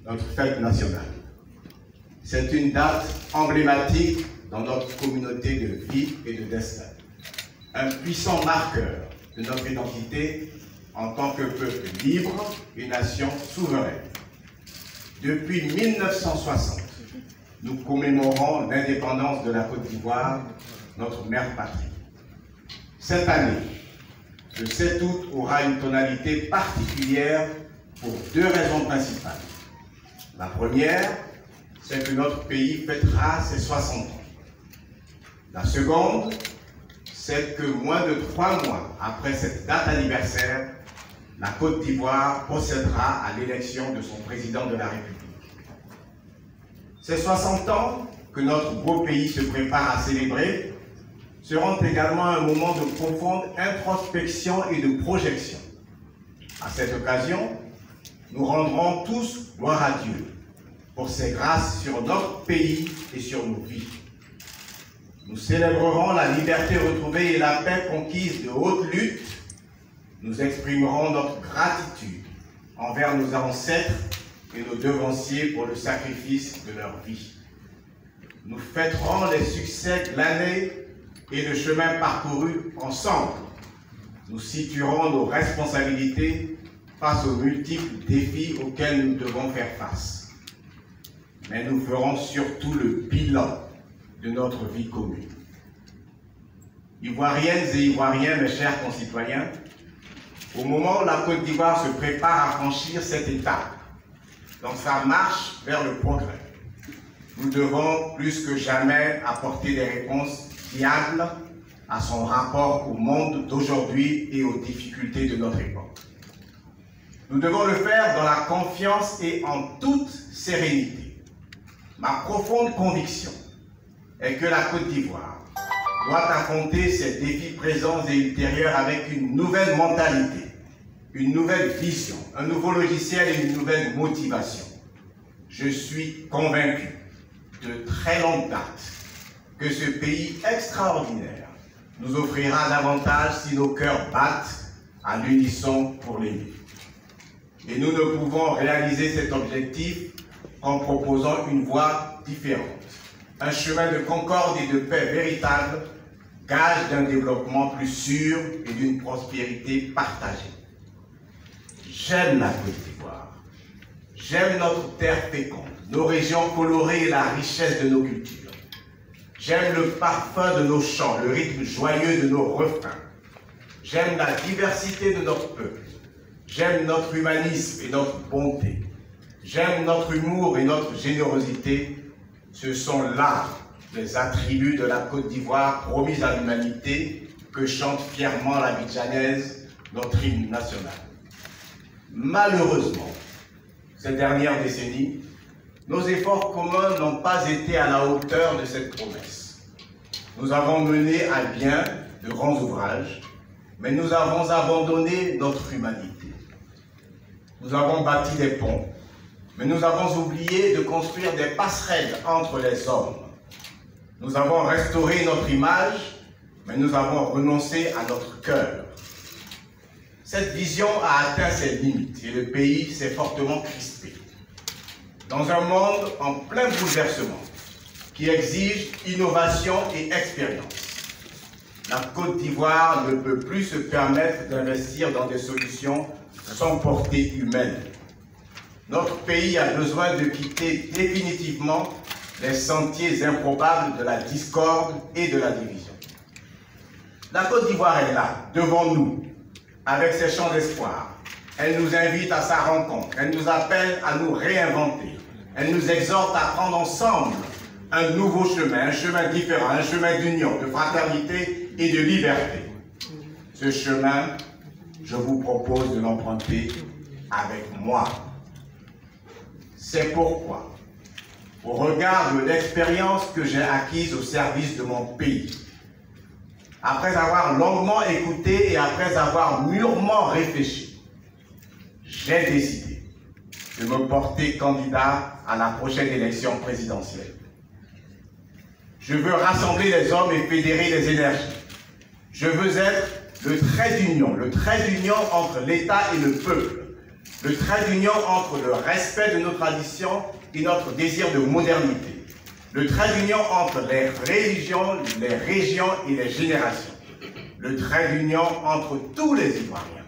notre fête nationale. C'est une date emblématique dans notre communauté de vie et de destin. Un puissant marqueur de notre identité en tant que peuple libre et nation souveraine. Depuis 1960, nous commémorons l'indépendance de la Côte d'Ivoire, notre mère patrie. Cette année, le 7 août aura une tonalité particulière pour deux raisons principales. La première, c'est que notre pays fêtera ses 60 ans. La seconde, c'est que moins de 3 mois après cette date anniversaire, la Côte d'Ivoire procédera à l'élection de son président de la République. Ces 60 ans que notre beau pays se prépare à célébrer seront également un moment de profonde introspection et de projection. À cette occasion, nous rendrons tous gloire à Dieu pour ses grâces sur notre pays et sur nos vies. Nous célébrerons la liberté retrouvée et la paix conquise de haute lutte. Nous exprimerons notre gratitude envers nos ancêtres et nos devanciers pour le sacrifice de leur vie. Nous fêterons les succès glanés et le chemin parcouru ensemble. Nous situerons nos responsabilités face aux multiples défis auxquels nous devons faire face. Mais nous ferons surtout le bilan de notre vie commune. Ivoiriennes et Ivoiriens, mes chers concitoyens, au moment où la Côte d'Ivoire se prépare à franchir cette étape, dans sa marche vers le progrès, nous devons plus que jamais apporter des réponses fiables à son rapport au monde d'aujourd'hui et aux difficultés de notre époque. Nous devons le faire dans la confiance et en toute sérénité. Ma profonde conviction est que la Côte d'Ivoire doit affronter ses défis présents et ultérieurs avec une nouvelle mentalité, une nouvelle vision, un nouveau logiciel et une nouvelle motivation. Je suis convaincu de très longue date que ce pays extraordinaire nous offrira davantage si nos cœurs battent à l'unisson pour l'aimer. Et nous ne pouvons réaliser cet objectif en proposant une voie différente, un chemin de concorde et de paix véritable, gage d'un développement plus sûr et d'une prospérité partagée. J'aime la Côte d'Ivoire, j'aime notre terre féconde, nos régions colorées et la richesse de nos cultures. J'aime le parfum de nos chants, le rythme joyeux de nos refrains. J'aime la diversité de notre peuple. J'aime notre humanisme et notre bonté. J'aime notre humour et notre générosité. Ce sont là les attributs de la Côte d'Ivoire promise à l'humanité que chante fièrement l'Abidjanaise, notre hymne national. Malheureusement, ces dernières décennies, nos efforts communs n'ont pas été à la hauteur de cette promesse. Nous avons mené à bien de grands ouvrages, mais nous avons abandonné notre humanité. Nous avons bâti des ponts, mais nous avons oublié de construire des passerelles entre les hommes. Nous avons restauré notre image, mais nous avons renoncé à notre cœur. Cette vision a atteint ses limites et le pays s'est fortement crispé. Dans un monde en plein bouleversement, qui exige innovation et expérience, la Côte d'Ivoire ne peut plus se permettre d'investir dans des solutions sans portée humaine. Notre pays a besoin de quitter définitivement les sentiers improbables de la discorde et de la division. La Côte d'Ivoire est là, devant nous, avec ses chants d'espoir. Elle nous invite à sa rencontre, elle nous appelle à nous réinventer. Elle nous exhorte à prendre ensemble un nouveau chemin, un chemin différent, un chemin d'union, de fraternité et de liberté. Ce chemin, je vous propose de l'emprunter avec moi. C'est pourquoi, au regard de l'expérience que j'ai acquise au service de mon pays, après avoir longuement écouté et après avoir mûrement réfléchi, j'ai décidé de me porter candidat à la prochaine élection présidentielle. Je veux rassembler les hommes et fédérer les énergies. Je veux être le trait d'union entre l'État et le peuple. Le trait d'union entre le respect de nos traditions et notre désir de modernité. Le trait d'union entre les religions, les régions et les générations. Le trait d'union entre tous les Ivoiriens.